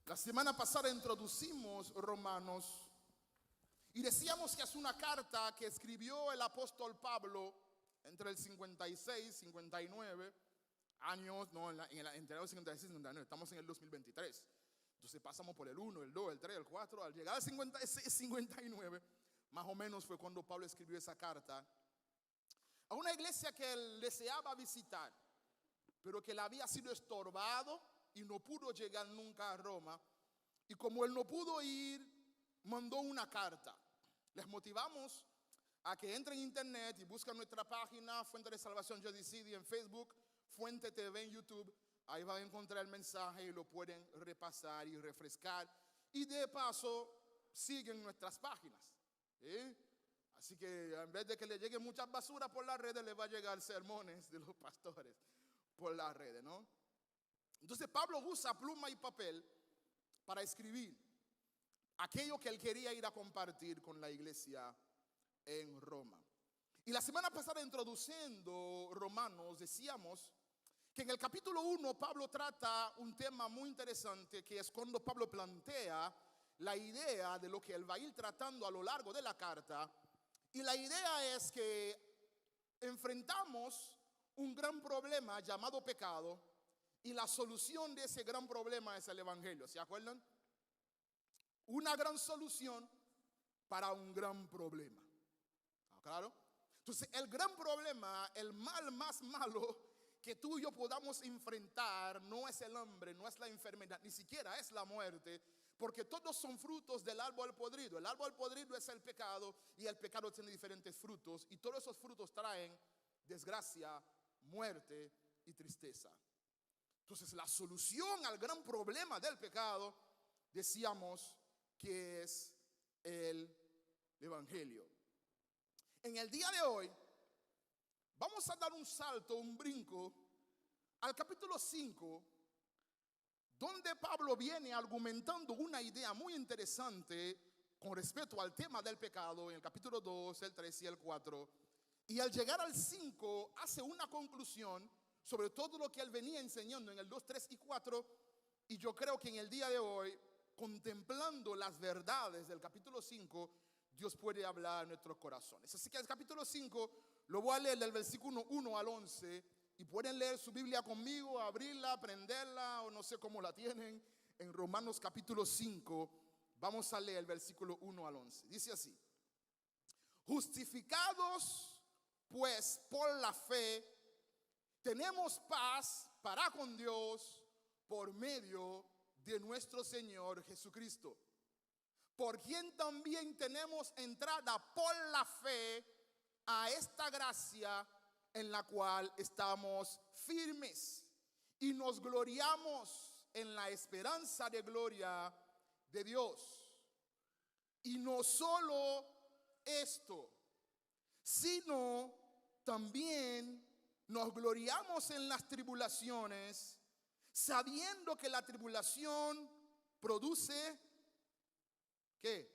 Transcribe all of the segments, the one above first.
La semana pasada introducimos Romanos y decíamos que es una carta que escribió el apóstol Pablo entre el 56 y 59 años, no, entre el 56 y 59, estamos en el 2023. Entonces pasamos por el 1, el 2, el 3, el 4, al llegar al 56, 59, más o menos fue cuando Pablo escribió esa carta a una iglesia que él deseaba visitar, pero que le había sido estorbado y no pudo llegar nunca a Roma. Y como él no pudo ir, mandó una carta. Les motivamos a que entren en internet y busquen nuestra página Fuente de Salvación JDCD en Facebook, Fuente TV en YouTube. Ahí van a encontrar el mensaje y lo pueden repasar y refrescar. Y de paso, siguen nuestras páginas. Así que en vez de que le lleguen muchas basuras por las redes, le va a llegar sermones de los pastores por las redes, ¿no? Entonces Pablo usa pluma y papel para escribir aquello que él quería ir a compartir con la iglesia en Roma. Y la semana pasada, introduciendo Romanos, decíamos que en el capítulo 1 Pablo trata un tema muy interesante, que es cuando Pablo plantea la idea de lo que él va a ir tratando a lo largo de la carta. Y la idea es que enfrentamos un gran problema llamado pecado, y la solución de ese gran problema es el evangelio. ¿Se acuerdan? Una gran solución para un gran problema. ¿Claro? Entonces, el gran problema, el mal más malo que tú y yo podamos enfrentar, no es el hambre, no es la enfermedad, ni siquiera es la muerte, porque todos son frutos del árbol podrido. El árbol podrido es el pecado, y el pecado tiene diferentes frutos, y todos esos frutos traen desgracia, muerte y tristeza. Entonces, la solución al gran problema del pecado, decíamos que es el evangelio. En el día de hoy vamos a dar un salto, un brinco al capítulo 5, donde Pablo viene argumentando una idea muy interesante con respecto al tema del pecado en el capítulo 2, el 3 y el 4. Y al llegar al 5 hace una conclusión sobre todo lo que él venía enseñando en el 2, 3 y 4. Y yo creo que en el día de hoy, contemplando las verdades del capítulo 5, Dios puede hablar a nuestros corazones. Así que el capítulo 5 lo voy a leer del versículo 1 al 11. Y pueden leer su Biblia conmigo, abrirla, aprenderla, o no sé cómo la tienen. En Romanos capítulo 5 vamos a leer el versículo 1 al 11. Dice así: justificados pues por la fe, tenemos paz para con Dios por medio de nuestro Señor Jesucristo, por quien también tenemos entrada por la fe a esta gracia en la cual estamos firmes y nos gloriamos en la esperanza de gloria de Dios. Y no solo esto, sino también nos gloriamos en las tribulaciones, sabiendo que la tribulación produce, ¿qué?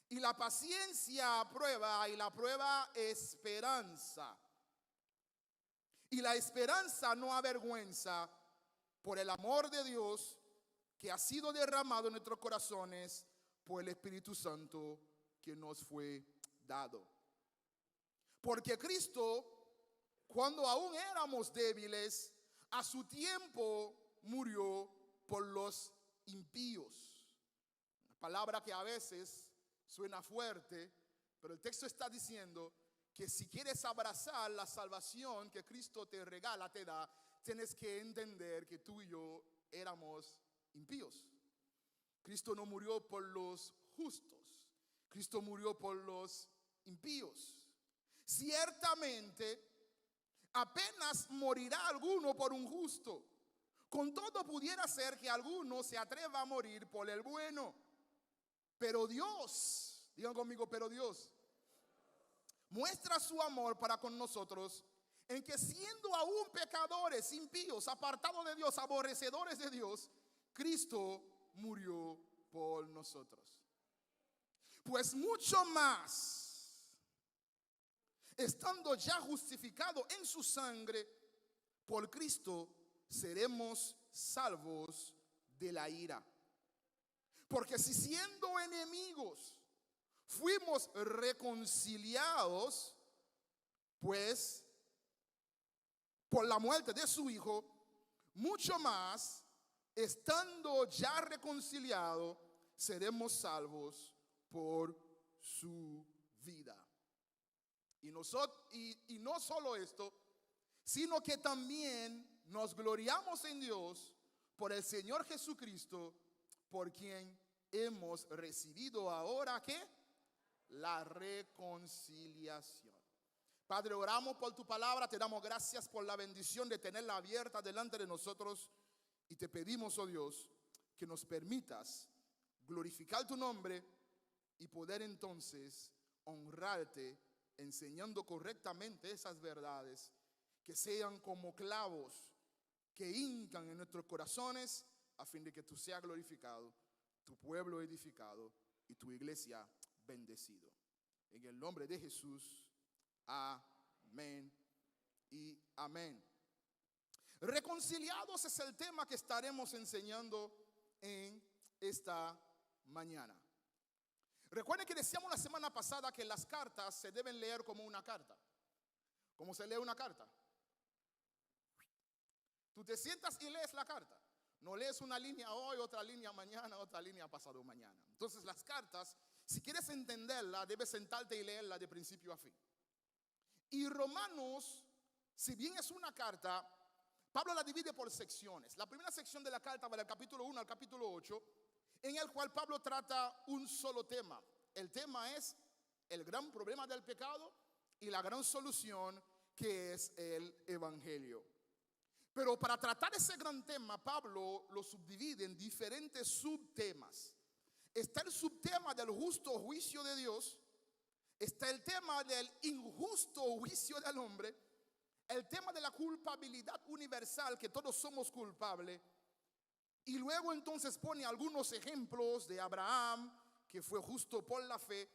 Y la paciencia prueba, y la prueba esperanza. Y la esperanza no avergüenza, por el amor de Dios que ha sido derramado en nuestros corazones por el Espíritu Santo que nos fue dado. Porque Cristo, cuando aún éramos débiles, a su tiempo murió por los impíos. Una palabra que a veces suena fuerte, pero el texto está diciendo que si quieres abrazar la salvación que Cristo te regala, te da, tienes que entender que tú y yo éramos impíos. Cristo no murió por los justos, Cristo murió por los impíos. Ciertamente, apenas morirá alguno por un justo. Con todo pudiera ser que alguno se atreva a morir por el bueno. Pero Dios, digan conmigo, pero Dios muestra su amor para con nosotros en que siendo aún pecadores, impíos, apartados de Dios, aborrecedores de Dios, Cristo murió por nosotros. Pues mucho más, estando ya justificados en su sangre, por Cristo seremos salvos de la ira. Porque si siendo enemigos fuimos reconciliados, pues por la muerte de su Hijo, mucho más, estando ya reconciliados, seremos salvos por su vida. Y no solo esto, sino que también nos gloriamos en Dios por el Señor Jesucristo, por quien hemos recibido ahora ¿qué? La reconciliación. Padre, oramos por tu palabra, te damos gracias por la bendición de tenerla abierta delante de nosotros y te pedimos, oh Dios, que nos permitas glorificar tu nombre y poder entonces honrarte enseñando correctamente esas verdades que sean como clavos que hincan en nuestros corazones a fin de que tú seas glorificado, tu pueblo edificado y tu iglesia bendecido. En el nombre de Jesús, amén y amén. Reconciliados es el tema que estaremos enseñando en esta mañana. Recuerden que decíamos la semana pasada que las cartas se deben leer como una carta. ¿Cómo se lee una carta? Tú te sientas y lees la carta. No lees una línea hoy, otra línea mañana, otra línea pasado mañana. Entonces las cartas, si quieres entenderla, debes sentarte y leerla de principio a fin. Y Romanos, si bien es una carta, Pablo la divide por secciones. La primera sección de la carta va del capítulo 1 al capítulo 8, en el cual Pablo trata un solo tema. El tema es el gran problema del pecado y la gran solución que es el evangelio. Pero para tratar ese gran tema, Pablo lo subdivide en diferentes subtemas. Está el subtema del justo juicio de Dios, está el tema del injusto juicio del hombre, el tema de la culpabilidad universal, que todos somos culpables, y luego entonces pone algunos ejemplos de Abraham, que fue justo por la fe.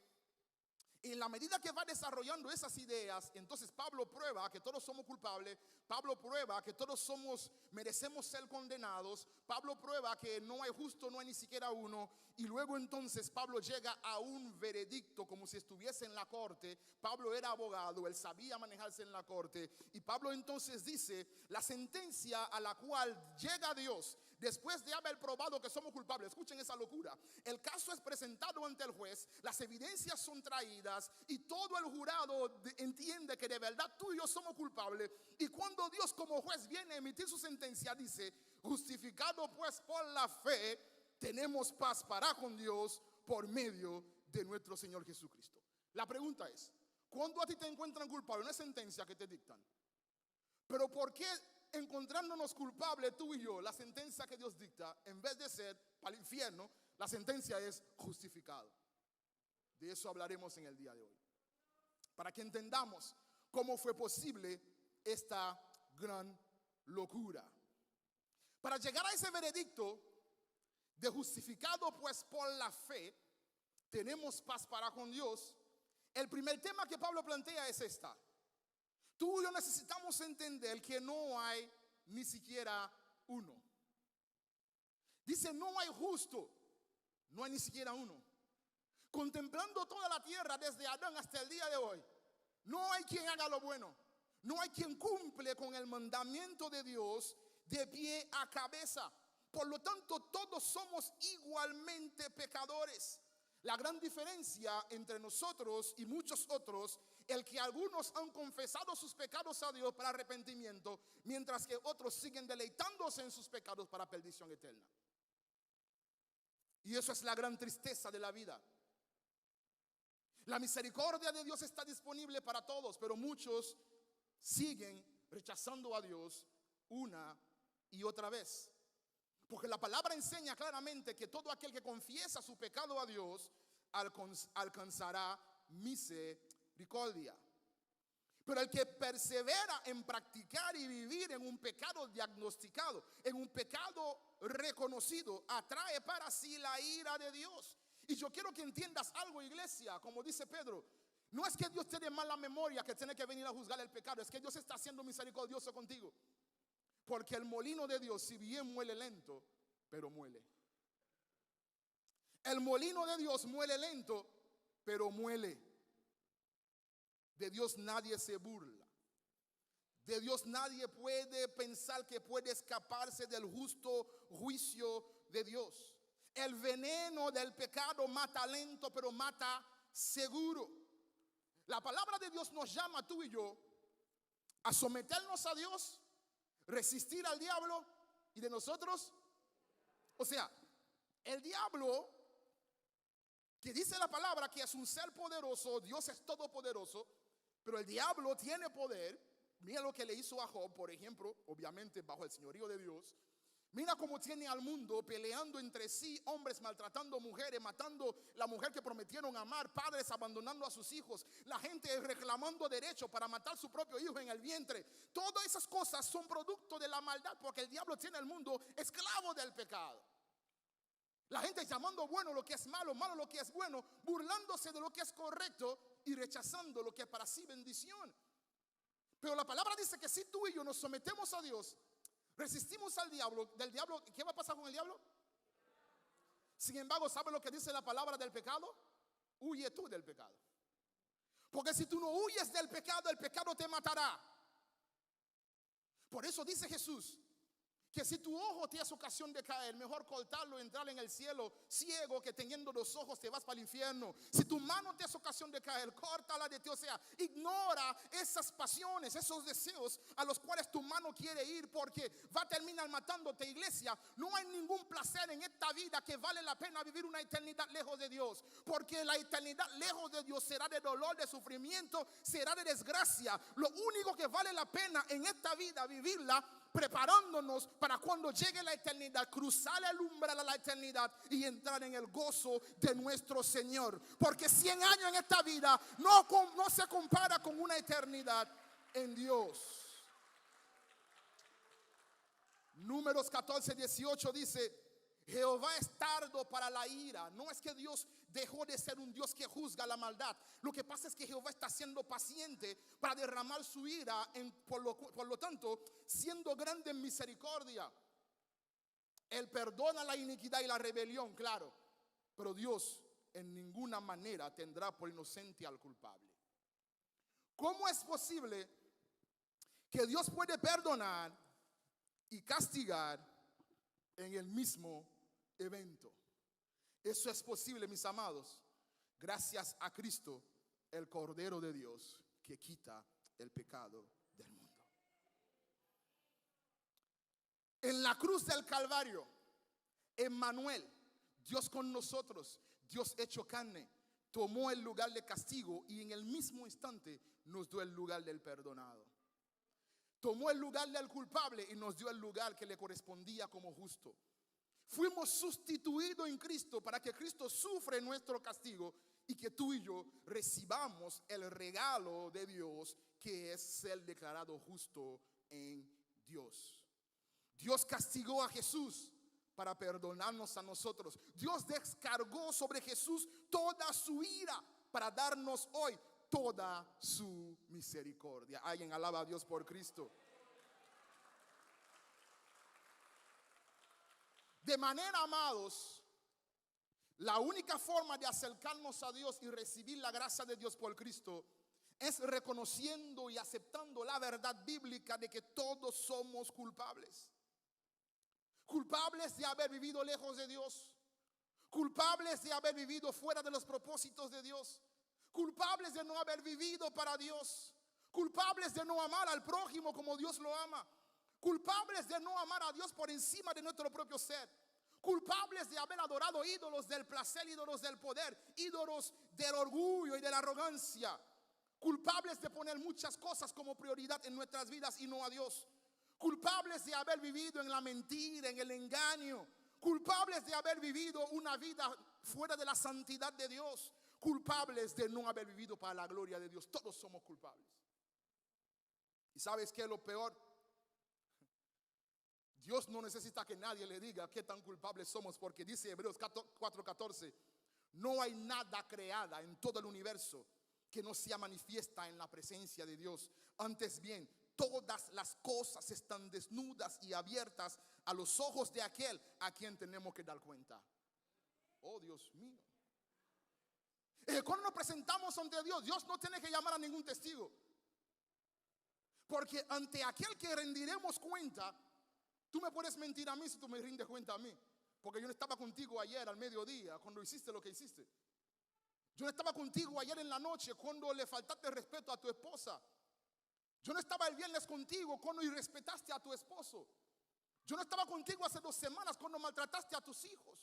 En la medida que va desarrollando esas ideas, entonces Pablo prueba que todos somos culpables, Pablo prueba que todos merecemos ser condenados, Pablo prueba que no hay justo, no hay ni siquiera uno, y luego entonces Pablo llega a un veredicto como si estuviese en la corte. Pablo era abogado, él sabía manejarse en la corte, y Pablo entonces dice la sentencia a la cual llega Dios después de haber probado que somos culpables. Escuchen esa locura. El caso es presentado ante el juez, las evidencias son traídas y todo el jurado entiende que de verdad tú y yo somos culpables. Y cuando Dios como juez viene a emitir su sentencia, dice: justificado pues por la fe, tenemos paz para con Dios por medio de nuestro Señor Jesucristo. La pregunta es, ¿cuándo a ti te encuentran culpable? Una sentencia que te dictan. Pero ¿por qué encontrándonos culpables tú y yo, la sentencia que Dios dicta, en vez de ser para el infierno, la sentencia es justificado? De eso hablaremos en el día de hoy, para que entendamos cómo fue posible esta gran locura. Para llegar a ese veredicto de justificado pues por la fe, tenemos paz para con Dios. El primer tema que Pablo plantea es esta: tú y yo necesitamos entender que no hay ni siquiera uno. Dice, no hay justo, no hay ni siquiera uno. Contemplando toda la tierra desde Adán hasta el día de hoy, no hay quien haga lo bueno. No hay quien cumple con el mandamiento de Dios de pie a cabeza. Por lo tanto, todos somos igualmente pecadores. La gran diferencia entre nosotros y muchos otros, el que algunos han confesado sus pecados a Dios para arrepentimiento, mientras que otros siguen deleitándose en sus pecados para perdición eterna. Y eso es la gran tristeza de la vida. La misericordia de Dios está disponible para todos, pero muchos siguen rechazando a Dios una y otra vez. Porque la palabra enseña claramente que todo aquel que confiesa su pecado a Dios alcanzará misericordia. Pero el que persevera en practicar y vivir en un pecado diagnosticado, en un pecado reconocido, atrae para sí la ira de Dios. Y yo quiero que entiendas algo, iglesia, como dice Pedro. No es que Dios tiene mala memoria que tiene que venir a juzgar el pecado, es que Dios está siendo misericordioso contigo. Porque el molino de Dios, si bien muele lento, pero muele. El molino de Dios muele lento, pero muele. De Dios nadie se burla. De Dios nadie puede pensar que puede escaparse del justo juicio de Dios. El veneno del pecado mata lento, pero mata seguro. La palabra de Dios nos llama, tú y yo, a someternos a Dios, resistir al diablo y de nosotros. O sea, el diablo, que dice la palabra que es un ser poderoso, Dios es todopoderoso, pero el diablo tiene poder. Mira lo que le hizo a Job, por ejemplo, obviamente bajo el señorío de Dios. Mira cómo tiene al mundo peleando entre sí, hombres maltratando mujeres, matando la mujer que prometieron amar, padres abandonando a sus hijos, la gente reclamando derecho para matar su propio hijo en el vientre. Todas esas cosas son producto de la maldad, porque el diablo tiene al mundo esclavo del pecado. La gente llamando bueno lo que es malo, malo lo que es bueno, burlándose de lo que es correcto y rechazando lo que es para sí bendición. Pero la palabra dice que si tú y yo nos sometemos a Dios, resistimos al diablo, del diablo, ¿qué va a pasar con el diablo? Sin embargo, ¿sabes lo que dice la palabra del pecado? Huye tú del pecado. Porque si tú no huyes del pecado, el pecado te matará. Por eso dice Jesús que si tu ojo te es ocasión de caer, mejor cortarlo y entrar en el cielo ciego, que teniendo los ojos te vas para el infierno. Si tu mano te es ocasión de caer, córtala de ti. O sea, ignora esas pasiones, esos deseos a los cuales tu mano quiere ir, porque va a terminar matándote. Iglesia, no hay ningún placer en esta vida que vale la pena vivir una eternidad lejos de Dios, porque la eternidad lejos de Dios será de dolor, de sufrimiento, será de desgracia. Lo único que vale la pena en esta vida vivirla, preparándonos para cuando llegue la eternidad, cruzar el umbral a la eternidad y entrar en el gozo de nuestro Señor. Porque 100 años en esta vida no se compara con una eternidad en Dios. Números 14:18 dice: Jehová es tardo para la ira. No es que Dios dejó de ser un Dios que juzga la maldad. Lo que pasa es que Jehová está siendo paciente para derramar su ira, por lo tanto, siendo grande en misericordia. Él perdona la iniquidad y la rebelión, claro, pero Dios en ninguna manera tendrá por inocente al culpable. ¿Cómo es posible que Dios puede perdonar y castigar en el mismo evento? Eso es posible, mis amados, gracias a Cristo, el Cordero de Dios, que quita el pecado del mundo. En la cruz del Calvario, Emmanuel, Dios con nosotros, Dios hecho carne, tomó el lugar de castigo y en el mismo instante nos dio el lugar del perdonado. Tomó el lugar del culpable y nos dio el lugar que le correspondía como justo. Fuimos sustituidos en Cristo para que Cristo sufra nuestro castigo y que tú y yo recibamos el regalo de Dios, que es ser declarado justo en Dios. Dios castigó a Jesús para perdonarnos a nosotros. Dios descargó sobre Jesús toda su ira para darnos hoy toda su misericordia. Alguien alaba a Dios por Cristo. De manera, amados, la única forma de acercarnos a Dios y recibir la gracia de Dios por Cristo es reconociendo y aceptando la verdad bíblica de que todos somos culpables. Culpables de haber vivido lejos de Dios. Culpables de haber vivido fuera de los propósitos de Dios. Culpables de no haber vivido para Dios. Culpables de no amar al prójimo como Dios lo ama. Culpables de no amar a Dios por encima de nuestro propio ser. Culpables de haber adorado ídolos del placer, ídolos del poder, ídolos del orgullo y de la arrogancia. Culpables de poner muchas cosas como prioridad en nuestras vidas y no a Dios. Culpables de haber vivido en la mentira, en el engaño. Culpables de haber vivido una vida fuera de la santidad de Dios. Culpables de no haber vivido para la gloria de Dios. Todos somos culpables. ¿Y sabes qué es lo peor? Dios no necesita que nadie le diga qué tan culpables somos, porque dice Hebreos 4:14, no hay nada creada en todo el universo que no sea manifiesta en la presencia de Dios. Antes bien, todas las cosas están desnudas y abiertas a los ojos de aquel a quien tenemos que dar cuenta. Oh, Dios mío. Cuando nos presentamos ante Dios, Dios no tiene que llamar a ningún testigo. Porque ante aquel que rendiremos cuenta, tú me puedes mentir a mí si tú me rindes cuenta a mí. Porque yo no estaba contigo ayer al mediodía cuando hiciste lo que hiciste. Yo no estaba contigo ayer en la noche cuando le faltaste respeto a tu esposa. Yo no estaba el viernes contigo cuando irrespetaste a tu esposo. Yo no estaba contigo hace 2 semanas cuando maltrataste a tus hijos.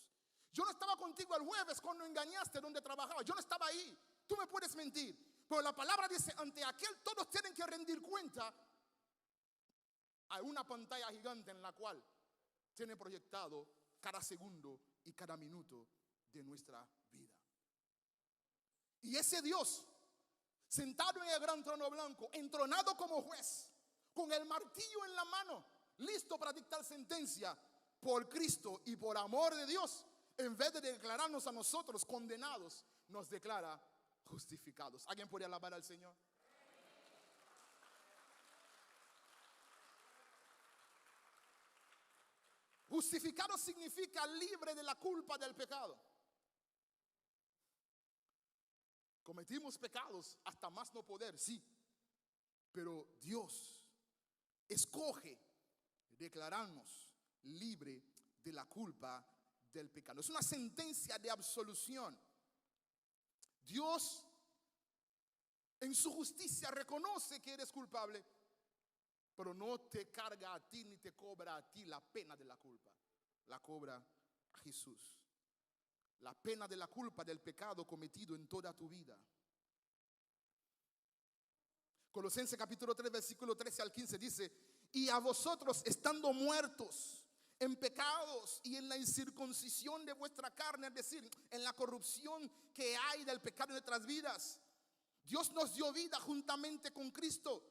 Yo no estaba contigo el jueves cuando engañaste donde trabajabas. Yo no estaba ahí. Tú me puedes mentir. Pero la palabra dice, ante aquel todos tienen que rendir cuenta. Hay una pantalla gigante en la cual tiene proyectado cada segundo y cada minuto de nuestra vida. Y ese Dios, sentado en el gran trono blanco, entronado como juez, con el martillo en la mano, listo para dictar sentencia por Cristo y por amor de Dios, en vez de declararnos a nosotros condenados, nos declara justificados. ¿Alguien puede alabar al Señor? Justificado significa libre de la culpa del pecado. Cometimos pecados hasta más no poder, sí. Pero Dios escoge declararnos libre de la culpa del pecado. Es una sentencia de absolución. Dios en su justicia reconoce que eres culpable, pero no te carga a ti ni te cobra a ti la pena de la culpa. La cobra a Jesús. La pena de la culpa del pecado cometido en toda tu vida. Colosenses capítulo 3, versículo 13 al 15 dice: y a vosotros, estando muertos en pecados y en la incircuncisión de vuestra carne, es decir, en la corrupción que hay del pecado en nuestras vidas, Dios nos dio vida juntamente con Cristo,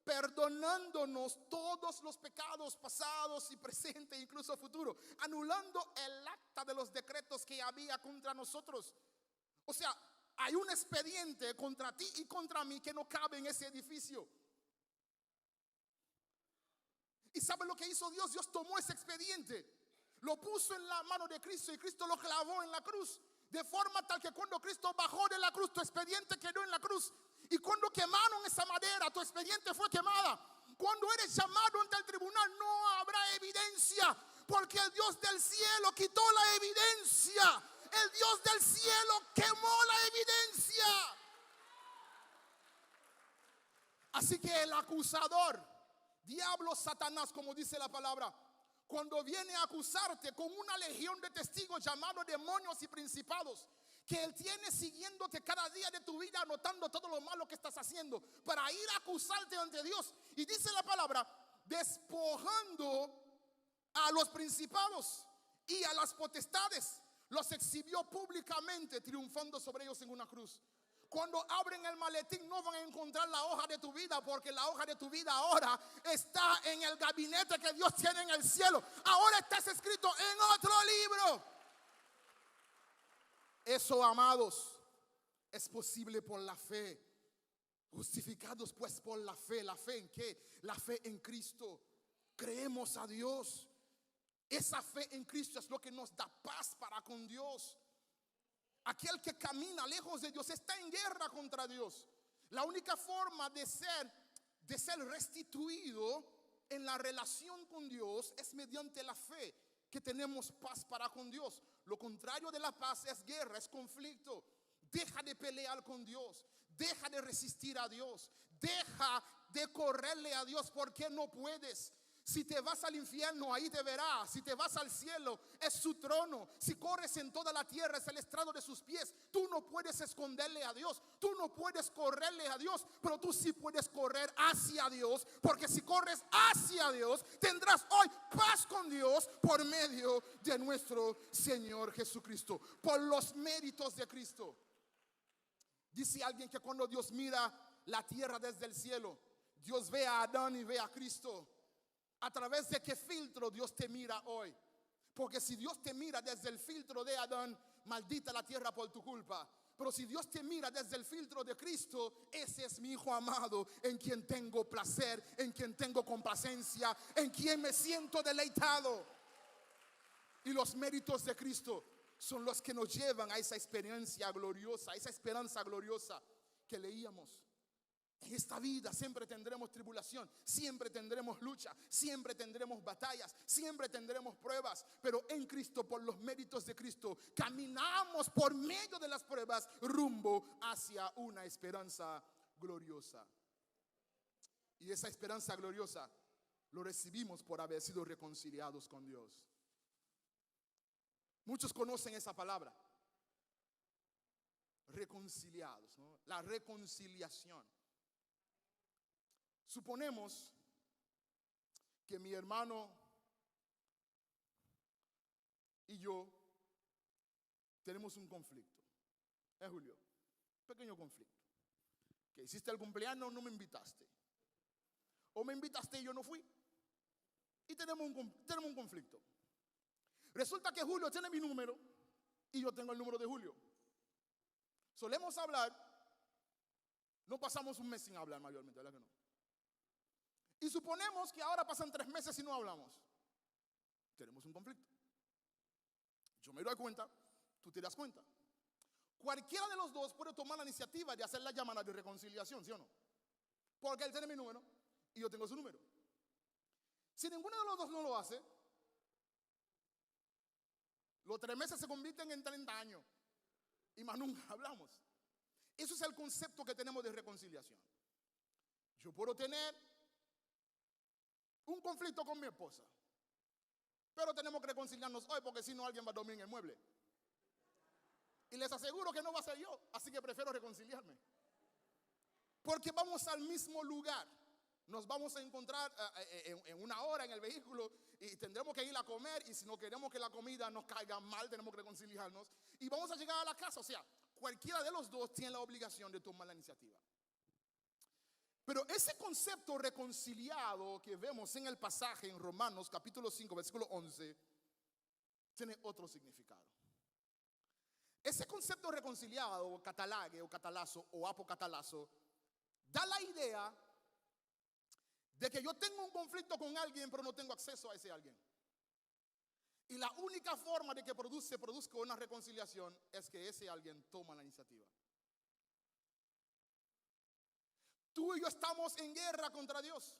perdonándonos todos los pecados pasados y presentes, incluso futuro, anulando el acta de los decretos que había contra nosotros. O sea, hay un expediente contra ti y contra mí que no cabe en ese edificio. ¿Y sabe lo que hizo Dios? Dios tomó ese expediente, lo puso en la mano de Cristo y Cristo lo clavó en la cruz. De forma tal que cuando Cristo bajó de la cruz, tu expediente quedó en la cruz. Y cuando quemaron esa madera, tu expediente fue quemada. Cuando eres llamado ante el tribunal, no habrá evidencia, porque el Dios del cielo quitó la evidencia. El Dios del cielo quemó la evidencia. Así que el acusador, diablo, Satanás, como dice la palabra, cuando viene a acusarte con una legión de testigos llamados demonios y principados, que él tiene siguiéndote cada día de tu vida, anotando todo lo malo que estás haciendo, para ir a acusarte ante Dios. Y dice la palabra, despojando a los principados y a las potestades, los exhibió públicamente, triunfando sobre ellos en una cruz. Cuando abren el maletín no van a encontrar la hoja de tu vida, porque la hoja de tu vida ahora está en el gabinete que Dios tiene en el cielo. Ahora estás escrito en otro libro. Eso, amados, es posible por la fe. Justificados pues por la fe. ¿La fe en qué? La fe en Cristo. Creemos a Dios. Esa fe en Cristo es lo que nos da paz para con Dios. Aquel que camina lejos de Dios está en guerra contra Dios. La única forma de ser restituido en la relación con Dios es mediante la fe, que tenemos paz para con Dios. Lo contrario de la paz es guerra, es conflicto. Deja de pelear con Dios, deja de resistir a Dios, deja de correrle a Dios porque no puedes. Si te vas al infierno, ahí te verá. Si te vas al cielo, es su trono. Si corres en toda la tierra, es el estrado de sus pies. Tú no puedes esconderle a Dios, tú no puedes correrle a Dios, pero tú sí puedes correr hacia Dios, porque si corres hacia Dios, tendrás hoy paz con Dios por medio de nuestro Señor Jesucristo, por los méritos de Cristo. Dice alguien que cuando Dios mira la tierra desde el cielo, Dios ve a Adán y ve a Cristo. ¿A través de qué filtro Dios te mira hoy? Porque si Dios te mira desde el filtro de Adán, maldita la tierra por tu culpa. Pero si Dios te mira desde el filtro de Cristo, ese es mi hijo amado, en quien tengo placer, en quien tengo complacencia, en quien me siento deleitado. Y los méritos de Cristo son los que nos llevan a esa experiencia gloriosa, a esa esperanza gloriosa que leíamos. En esta vida siempre tendremos tribulación, siempre tendremos lucha, siempre tendremos batallas, siempre tendremos pruebas. Pero en Cristo, por los méritos de Cristo, caminamos por medio de las pruebas rumbo hacia una esperanza gloriosa. Y esa esperanza gloriosa lo recibimos por haber sido reconciliados con Dios. Muchos conocen esa palabra, reconciliados, ¿no? La reconciliación. Suponemos que mi hermano y yo tenemos un conflicto. Julio, pequeño conflicto. Que hiciste el cumpleaños, no me invitaste. O me invitaste y yo no fui. Y tenemos un conflicto. Resulta que Julio tiene mi número y yo tengo el número de Julio. Solemos hablar, no pasamos un mes sin hablar mayormente, ¿verdad que no? Y suponemos que ahora pasan 3 meses y no hablamos. Tenemos un conflicto. Yo me doy cuenta, tú te das cuenta. Cualquiera de los dos puede tomar la iniciativa de hacer la llamada de reconciliación, ¿sí o no? Porque él tiene mi número y yo tengo su número. Si ninguno de los dos no lo hace, los 3 meses se convierten en 30 años y más nunca hablamos. Eso es el concepto que tenemos de reconciliación. Yo puedo tener un conflicto con mi esposa, pero tenemos que reconciliarnos hoy porque si no alguien va a dormir en el mueble. Y les aseguro que no va a ser yo, así que prefiero reconciliarme. Porque vamos al mismo lugar. Nos vamos a encontrar en 1 hora en el vehículo y tendremos que ir a comer, y si no queremos que la comida nos caiga mal, tenemos que reconciliarnos y vamos a llegar a la casa. O sea, cualquiera de los dos tiene la obligación de tomar la iniciativa. Pero ese concepto reconciliado que vemos en el pasaje en Romanos capítulo 5 versículo 11 tiene otro significado. Ese concepto reconciliado, o catalague, o catalazo, o apocatalazo, da la idea de que yo tengo un conflicto con alguien, pero no tengo acceso a ese alguien. Y la única forma de que se produzca una reconciliación es que ese alguien toma la iniciativa. Tú y yo estamos en guerra contra Dios.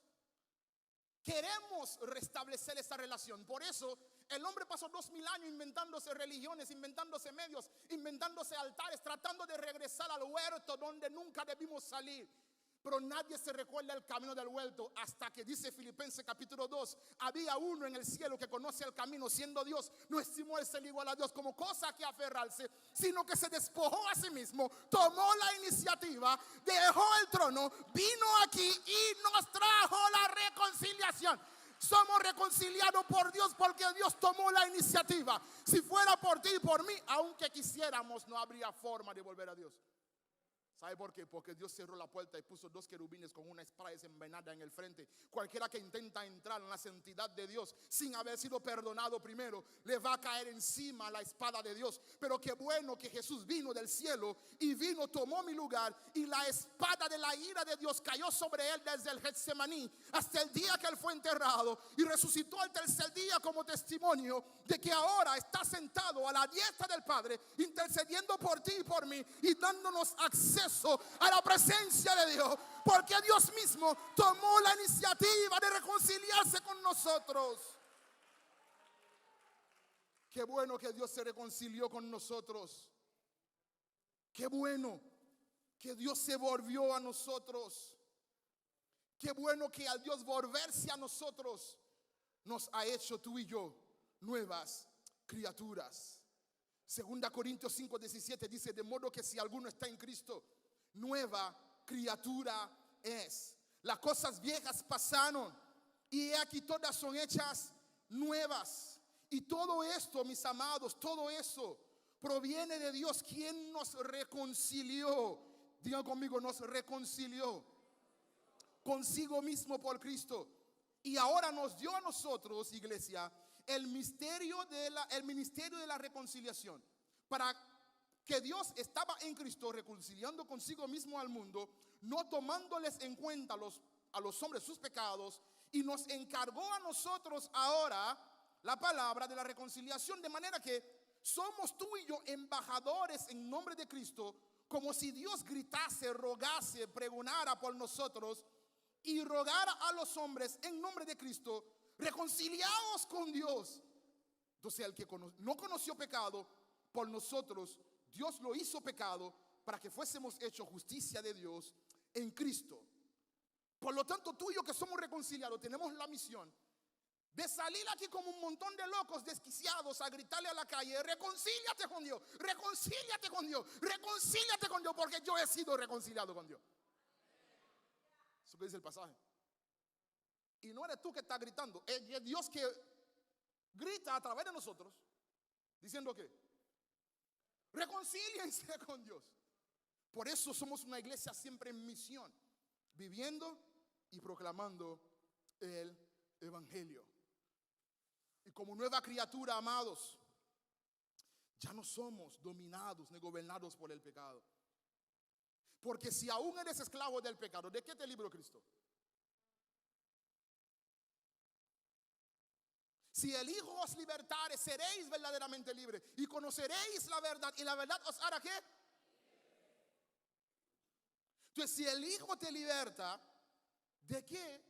Queremos restablecer esa relación. Por eso el hombre pasó 2000 años inventándose religiones, inventándose medios, inventándose altares, tratando de regresar al huerto donde nunca debimos salir. Pero nadie se recuerda el camino del huerto hasta que dice Filipenses capítulo 2, había uno en el cielo que conoce el camino, siendo Dios, no estimó el ser igual a Dios como cosa que aferrarse, sino que se despojó a sí mismo, tomó la iniciativa, dejó el trono, vino aquí y nos trajo la reconciliación. Somos reconciliados por Dios porque Dios tomó la iniciativa. Si fuera por ti y por mí, aunque quisiéramos, no habría forma de volver a Dios. ¿Sabe por qué? Porque Dios cerró la puerta y puso 2 querubines con una espada desenvainada en el frente. Cualquiera que intenta entrar en la santidad de Dios sin haber sido perdonado primero, le va a caer encima la espada de Dios. Pero qué bueno que Jesús vino del cielo y vino, tomó mi lugar, y la espada de la ira de Dios cayó sobre él desde el Getsemaní hasta el día que él fue enterrado, y resucitó al 3er día como testimonio de que ahora está sentado a la diestra del Padre, intercediendo por ti y por mí y dándonos acceso a la presencia de Dios, porque Dios mismo tomó la iniciativa de reconciliarse con nosotros. Qué bueno que Dios se reconcilió con nosotros. Qué bueno que Dios se volvió a nosotros. Qué bueno que al Dios volverse a nosotros nos ha hecho tú y yo nuevas criaturas. 2 Corintios 5:17 dice, de modo que si alguno está en Cristo, nueva criatura es. Las cosas viejas pasaron y he aquí todas son hechas nuevas. Y todo esto, mis amados, todo eso proviene de Dios, quien nos reconcilió. Digan conmigo, nos reconcilió consigo mismo por Cristo. Y ahora nos dio a nosotros, iglesia, el ministerio de la reconciliación. Para que Dios estaba en Cristo reconciliando consigo mismo al mundo, no tomándoles en cuenta a los hombres sus pecados, y nos encargó a nosotros ahora la palabra de la reconciliación, de manera que somos tú y yo embajadores en nombre de Cristo, como si Dios gritase, rogase, pregonara por nosotros y rogara a los hombres en nombre de Cristo, reconciliaos con Dios. Entonces el que no conoció pecado, por nosotros Dios lo hizo pecado para que fuésemos hechos justicia de Dios en Cristo. Por lo tanto, tú y yo que somos reconciliados tenemos la misión de salir aquí como un montón de locos desquiciados a gritarle a la calle: reconcíliate con Dios, reconcíliate con Dios, reconcíliate con Dios, porque yo he sido reconciliado con Dios. Eso que dice el pasaje. Y no eres tú que estás gritando, es Dios que grita a través de nosotros, diciendo que reconcíliense con Dios. Por eso somos una iglesia siempre en misión, viviendo y proclamando el evangelio. Y como nueva criatura, amados, ya no somos dominados ni gobernados por el pecado. Porque si aún eres esclavo del pecado, ¿de qué te libró Cristo? Si el Hijo os libertare, seréis verdaderamente libres y conoceréis la verdad, y la verdad os hará ¿qué? Entonces, si el Hijo te liberta, ¿de qué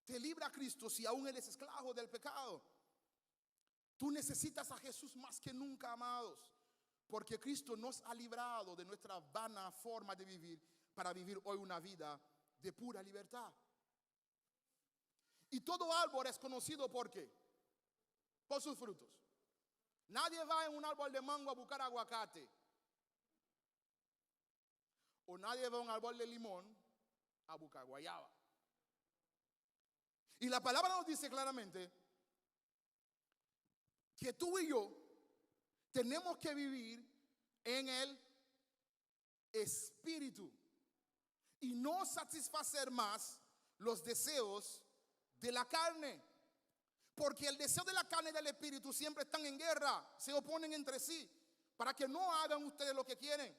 te libra Cristo si aún eres esclavo del pecado? Tú necesitas a Jesús más que nunca, amados, porque Cristo nos ha librado de nuestra vana forma de vivir para vivir hoy una vida de pura libertad. Y todo árbol es conocido ¿por qué? Por sus frutos. Nadie va en un árbol de mango a buscar aguacate. O nadie va a un árbol de limón a buscar guayaba. Y la palabra nos dice claramente que tú y yo tenemos que vivir en el Espíritu y no satisfacer más los deseos de la carne. Porque el deseo de la carne y del Espíritu siempre están en guerra, se oponen entre sí, para que no hagan ustedes lo que quieren.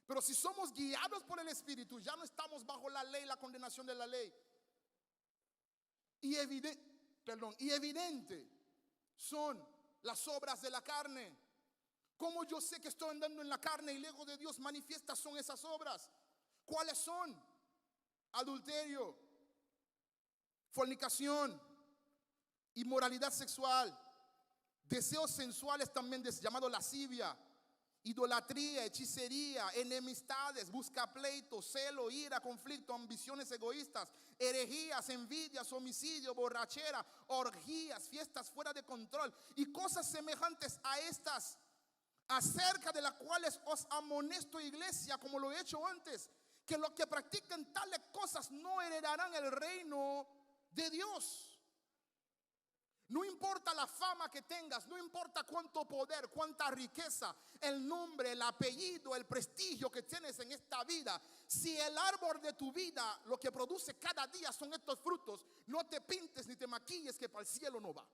Pero si somos guiados por el Espíritu, ya no estamos bajo la ley, la condenación de la ley. Y evidente son las obras de la carne. ¿Cómo yo sé que estoy andando en la carne y lejos de Dios? Manifiestas son esas obras. ¿Cuáles son? Adulterio, fornicación, inmoralidad sexual, deseos sensuales también llamado lascivia, idolatría, hechicería, enemistades, buscapleitos, celo, ira, conflicto, ambiciones egoístas, herejías, envidias, homicidio, borrachera, orgías, fiestas fuera de control y cosas semejantes a estas, acerca de las cuales os amonesto, iglesia, como lo he hecho antes, que los que practican tales cosas no heredarán el reino de Dios. No importa la fama que tengas, no importa cuánto poder, cuánta riqueza, el nombre, el apellido, el prestigio que tienes en esta vida, si el árbol de tu vida lo que produce cada día son estos frutos, no te pintes ni te maquilles que para el cielo no va.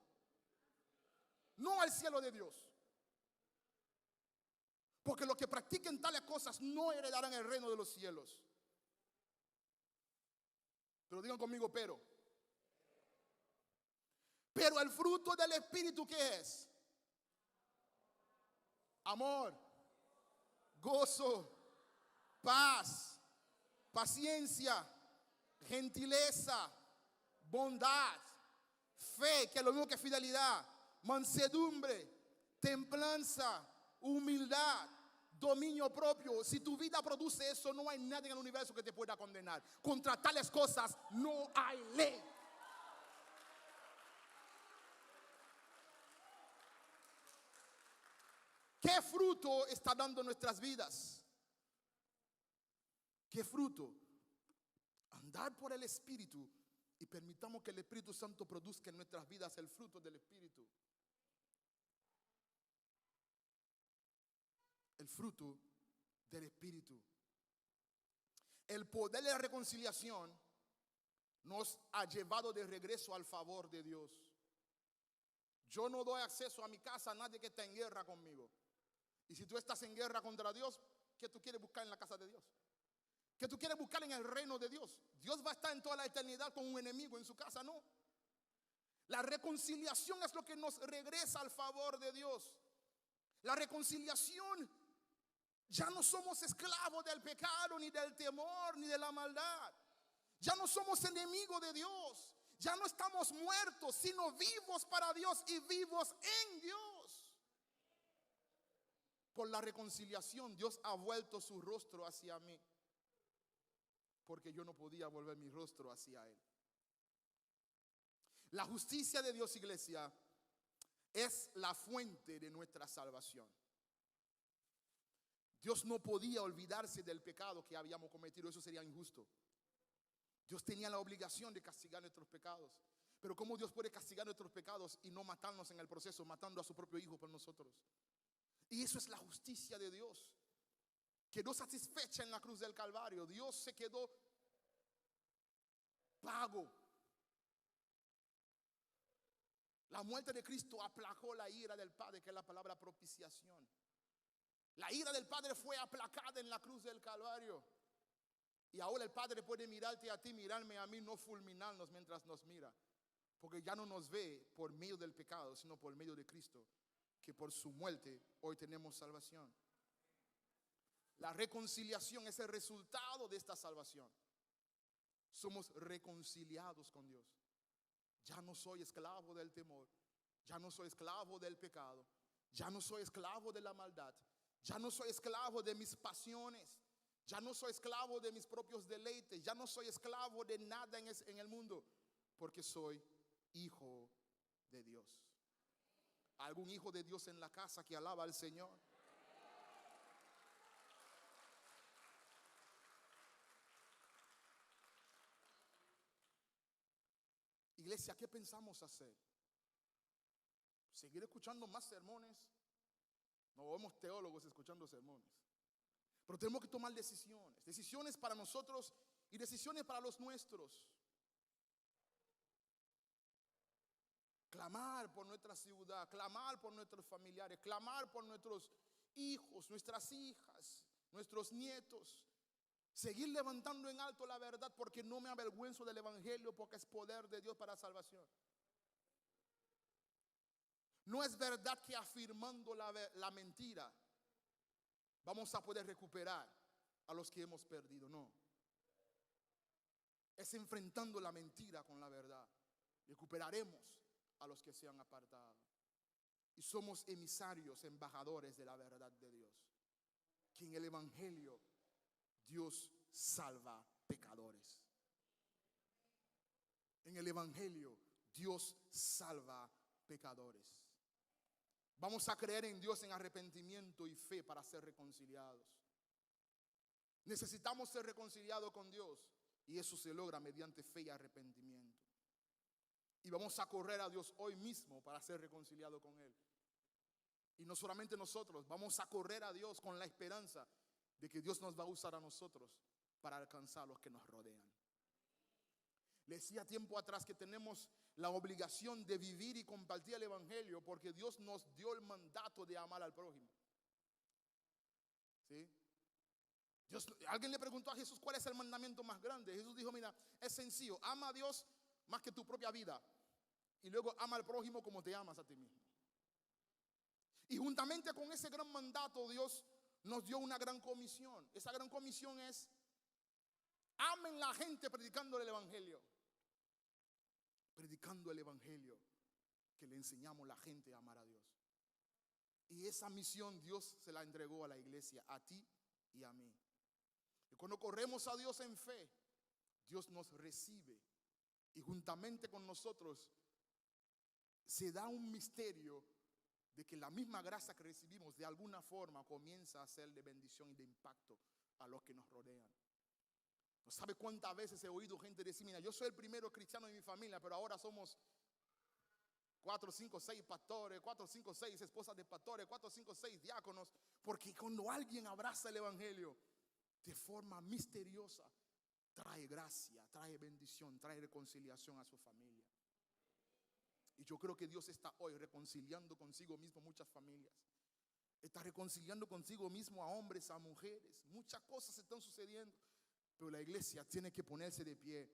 No al cielo de Dios. Porque los que practiquen tales cosas no heredarán el reino de los cielos. Pero digan conmigo, pero el fruto del Espíritu, ¿qué es? Amor, gozo, paz, paciencia, gentileza, bondad, fe, que es lo mismo que fidelidad, mansedumbre, templanza, humildad, dominio propio. Si tu vida produce eso, no hay nadie en el universo que te pueda condenar. Contra tales cosas no hay ley. ¿Qué fruto está dando nuestras vidas? ¿Qué fruto? Andar por el Espíritu y permitamos que el Espíritu Santo produzca en nuestras vidas el fruto del Espíritu. El fruto del Espíritu. El poder de la reconciliación nos ha llevado de regreso al favor de Dios. Yo no doy acceso a mi casa a nadie que está en guerra conmigo. Y si tú estás en guerra contra Dios, ¿qué tú quieres buscar en la casa de Dios? ¿Qué tú quieres buscar en el reino de Dios? Dios va a estar en toda la eternidad con un enemigo en su casa, no. La reconciliación es lo que nos regresa al favor de Dios. La reconciliación, ya no somos esclavos del pecado, ni del temor, ni de la maldad. Ya no somos enemigos de Dios. Ya no estamos muertos, sino vivos para Dios y vivos en Dios. Por la reconciliación, Dios ha vuelto su rostro hacia mí, porque yo no podía volver mi rostro hacia Él. La justicia de Dios, iglesia, es la fuente de nuestra salvación. Dios no podía olvidarse del pecado que habíamos cometido, eso sería injusto. Dios tenía la obligación de castigar nuestros pecados. Pero ¿cómo Dios puede castigar nuestros pecados y no matarnos en el proceso, matando a su propio Hijo por nosotros? Y eso es la justicia de Dios. Quedó satisfecha en la cruz del Calvario. Dios se quedó pago. La muerte de Cristo aplacó la ira del Padre, que es la palabra propiciación. La ira del Padre fue aplacada en la cruz del Calvario. Y ahora el Padre puede mirarte a ti, mirarme a mí, no fulminarnos mientras nos mira. Porque ya no nos ve por medio del pecado, sino por medio de Cristo, que por su muerte hoy tenemos salvación. La reconciliación es el resultado de esta salvación. Somos reconciliados con Dios. Ya no soy esclavo del temor. Ya no soy esclavo del pecado. Ya no soy esclavo de la maldad. Ya no soy esclavo de mis pasiones. Ya no soy esclavo de mis propios deleites. Ya no soy esclavo de nada en el mundo. Porque soy hijo de Dios. ¿Algún hijo de Dios en la casa que alaba al Señor? Iglesia, ¿qué pensamos hacer? ¿Seguir escuchando más sermones? No vemos teólogos escuchando sermones. Pero tenemos que tomar decisiones. Decisiones para nosotros y decisiones para los nuestros. Clamar por nuestra ciudad, clamar por nuestros familiares, clamar por nuestros hijos, nuestras hijas, nuestros nietos. Seguir levantando en alto la verdad, porque no me avergüenzo del evangelio, porque es poder de Dios para salvación. No es verdad que afirmando la mentira vamos a poder recuperar a los que hemos perdido, no. Es enfrentando la mentira con la verdad. Recuperaremos a los que se han apartado. Y somos emisarios, embajadores de la verdad de Dios. Que en el evangelio Dios salva pecadores. En el evangelio Dios salva pecadores. Vamos a creer en Dios en arrepentimiento y fe para ser reconciliados. Necesitamos ser reconciliados con Dios y eso se logra mediante fe y arrepentimiento. Y vamos a correr a Dios hoy mismo para ser reconciliados con Él. Y no solamente nosotros, vamos a correr a Dios con la esperanza de que Dios nos va a usar a nosotros para alcanzar a los que nos rodean. Le decía tiempo atrás que tenemos la obligación de vivir y compartir el evangelio porque Dios nos dio el mandato de amar al prójimo. ¿Sí? Alguien le preguntó a Jesús cuál es el mandamiento más grande. Jesús dijo, mira, es sencillo, ama a Dios más que tu propia vida y luego ama al prójimo como te amas a ti mismo. Y juntamente con ese gran mandato Dios nos dio una gran comisión. Esa gran comisión es: amen la gente predicando el evangelio. Predicando el evangelio, que le enseñamos a la gente a amar a Dios. Y esa misión Dios se la entregó a la iglesia, a ti y a mí. Y cuando corremos a Dios en fe, Dios nos recibe. Y juntamente con nosotros se da un misterio de que la misma gracia que recibimos de alguna forma comienza a ser de bendición y de impacto a los que nos rodean. No sabe cuántas veces he oído gente decir, mira, yo soy el primero cristiano de mi familia, pero ahora somos 4, 5, 6 pastores, 4, 5, 6 esposas de pastores, 4, 5, 6 diáconos, porque cuando alguien abraza el evangelio de forma misteriosa, trae gracia, trae bendición, trae reconciliación a su familia. Y yo creo que Dios está hoy reconciliando consigo mismo muchas familias. Está reconciliando consigo mismo a hombres, a mujeres. Muchas cosas están sucediendo. Pero la iglesia tiene que ponerse de pie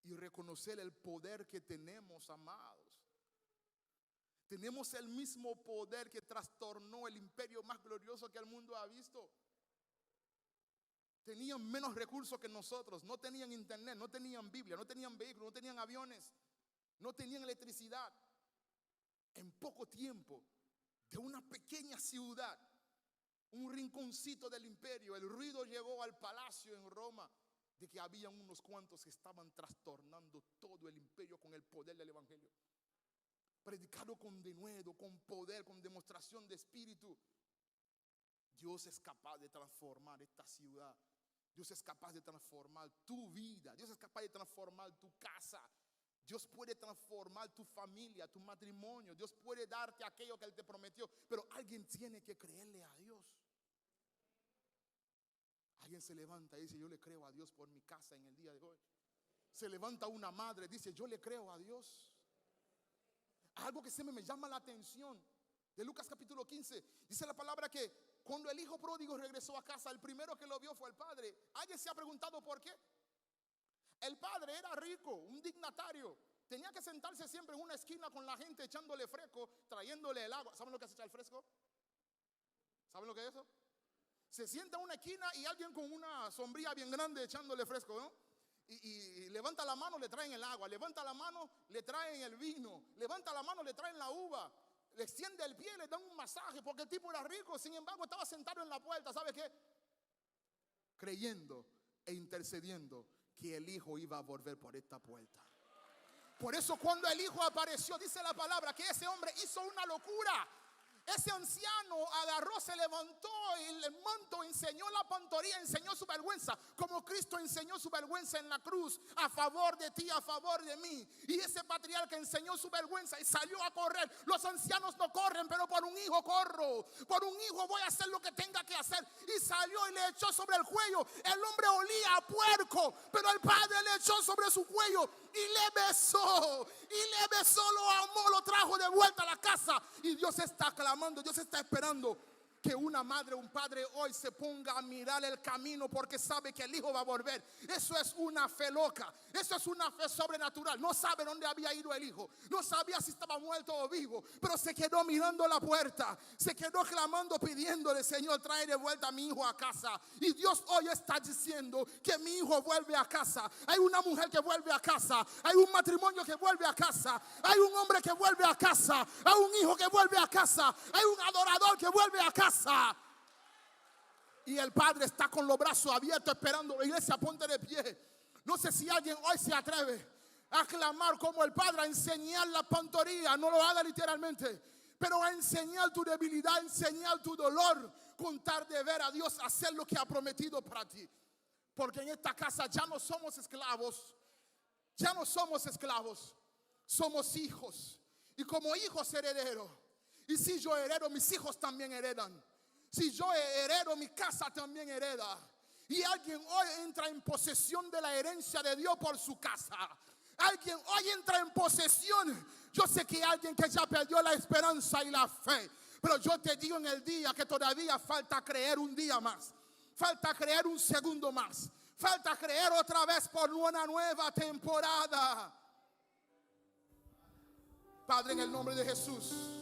y reconocer el poder que tenemos, amados. Tenemos el mismo poder que trastornó el imperio más glorioso que el mundo ha visto. Tenían menos recursos que nosotros, no tenían internet, no tenían Biblia, no tenían vehículos, no tenían aviones, no tenían electricidad. En poco tiempo, de una pequeña ciudad, un rinconcito del imperio, el ruido llegó al palacio en Roma de que había unos cuantos que estaban trastornando todo el imperio con el poder del evangelio. Predicado con denuedo, con poder, con demostración de espíritu. Dios es capaz de transformar esta ciudad. Dios es capaz de transformar tu vida. Dios es capaz de transformar tu casa. Dios puede transformar tu familia, tu matrimonio. Dios puede darte aquello que Él te prometió. Pero alguien tiene que creerle a Dios. Alguien se levanta y dice: yo le creo a Dios por mi casa en el día de hoy. Se levanta una madre y dice: yo le creo a Dios. Algo que siempre me llama la atención de Lucas capítulo 15. Dice la palabra que cuando el hijo pródigo regresó a casa, el primero que lo vio fue el padre. ¿Alguien se ha preguntado por qué? El padre era rico, un dignatario. Tenía que sentarse siempre en una esquina con la gente echándole fresco, trayéndole el agua. ¿Saben lo que es echar el fresco? ¿Saben lo que es eso? Se sienta en una esquina y alguien con una sombrilla bien grande echándole fresco, ¿no? Y levanta la mano, le traen el agua. Levanta la mano, le traen el vino. Levanta la mano, le traen la uva. Le extiende el pie, le dan un masaje porque el tipo era rico. Sin embargo, estaba sentado en la puerta. ¿Sabe qué? Creyendo e intercediendo que el hijo iba a volver por esta puerta. Por eso cuando el hijo apareció, dice la palabra que ese hombre hizo una locura. Ese anciano agarró, se levantó el manto, enseñó la pantoría, enseñó su vergüenza, como Cristo enseñó su vergüenza en la cruz a favor de ti, a favor de mí. Y ese patriarca enseñó su vergüenza y salió a correr. Los ancianos no corren, pero por un hijo corro. Por un hijo voy a hacer lo que tenga que hacer. Y salió y le echó sobre el cuello. El hombre olía a puerco, pero el padre le echó sobre su cuello y le besó. Y le besó, lo amó, lo trajo de vuelta a la casa. Y Dios está clamando, Dios está esperando que una madre, un padre hoy se ponga a mirar el camino porque sabe que el hijo va a volver. Eso es una fe loca, eso es una fe sobrenatural. No sabe dónde había ido el hijo, no sabía si estaba muerto o vivo, pero se quedó mirando la puerta, se quedó clamando, pidiéndole: Señor, trae de vuelta a mi hijo a casa. Y Dios hoy está diciendo que mi hijo vuelve a casa. Hay una mujer que vuelve a casa, hay un matrimonio que vuelve a casa, hay un hombre que vuelve a casa, hay un hijo que vuelve a casa, hay un adorador que vuelve a casa. Y el padre está con los brazos abiertos esperando. La iglesia, ponte de pie. No sé si alguien hoy se atreve a clamar como el padre, a enseñar la pantoría. No lo haga literalmente, pero a enseñar tu debilidad, a enseñar tu dolor, contar de ver a Dios hacer lo que ha prometido para ti. Porque en esta casa ya no somos esclavos. Ya no somos esclavos, somos hijos. Y como hijos herederos. Y si yo heredo, mis hijos también heredan. Si yo heredo, mi casa también hereda. Y alguien hoy entra en posesión de la herencia de Dios por su casa. Alguien hoy entra en posesión. Yo sé que hay alguien que ya perdió la esperanza y la fe. Pero yo te digo en el día que todavía falta creer un día más. Falta creer un segundo más. Falta creer otra vez por una nueva temporada. Padre, en el nombre de Jesús.